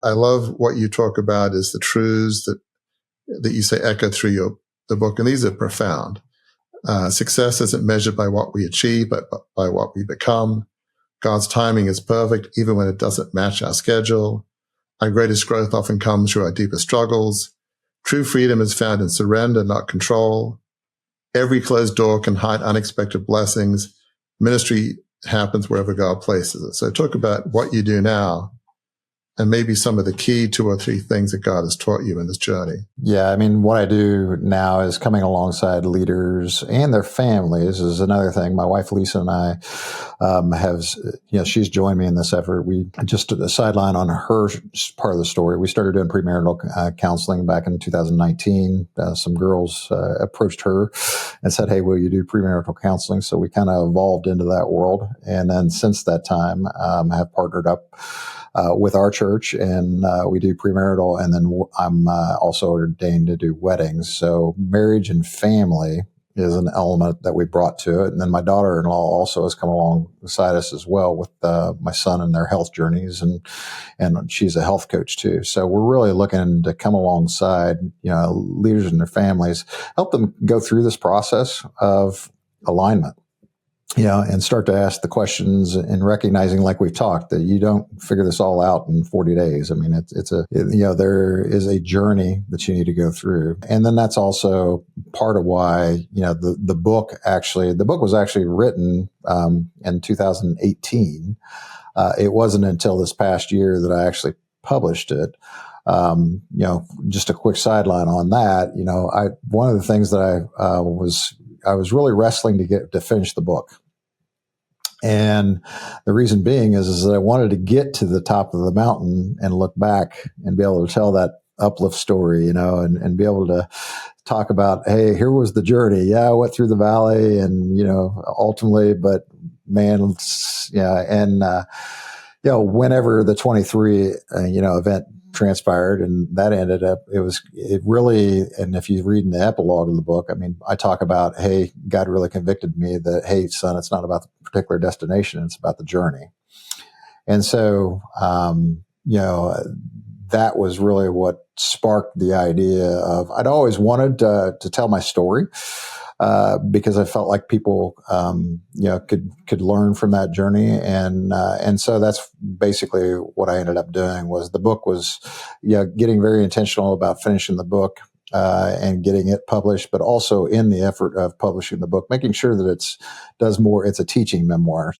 I love what you talk about is the truths that you say echo through the book, and these are profound. Success isn't measured by what we achieve, but by what we become. God's timing is perfect, even when it doesn't match our schedule. Our greatest growth often comes through our deepest struggles. True freedom is found in surrender, not control. Every closed door can hide unexpected blessings. Ministry happens wherever God places it. So talk about what you do now and maybe some of the key 2 or 3 things that God has taught you in this journey. Yeah, I mean, what I do now is coming alongside leaders and their families is another thing. My wife, Lisa, and I have, she's joined me in this effort. We just a sideline on her part of the story. We started doing premarital counseling back in 2019. Some girls approached her and said, "Hey, will you do premarital counseling?" So we kind of evolved into that world. And then since that time, have partnered up with our church, and we do premarital, and then I'm also ordained to do weddings. So marriage and family is an element that we brought to it. And then my daughter-in-law also has come alongside us as well with my son and their health journeys, and she's a health coach too. So we're really looking to come alongside, leaders and their families, help them go through this process of alignment. And start to ask the questions and recognizing, like we've talked, that you don't figure this all out in 40 days. I mean, there is a journey that you need to go through. And then that's also part of why, the book was actually written, in 2018. It wasn't until this past year that I actually published it. Just a quick sideline on that. One of the things that I was really wrestling to finish the book. And the reason being is that I wanted to get to the top of the mountain and look back and be able to tell that uplift story, and be able to talk about, hey, here was the journey. Yeah, I went through the valley and, ultimately, but man, yeah. And, whenever the 23, event transpired and that ended up, and if you read in the epilogue of the book, I mean, I talk about, hey, God really convicted me that, hey, son, it's not about the particular destination, it's about the journey. And so, that was really what sparked the idea of, I'd always wanted to tell my story, because I felt like people, could learn from that journey. And so that's basically what I ended up doing. Was the book was, getting very intentional about finishing the book, and getting it published, but also in the effort of publishing the book, making sure that it's a teaching memoir.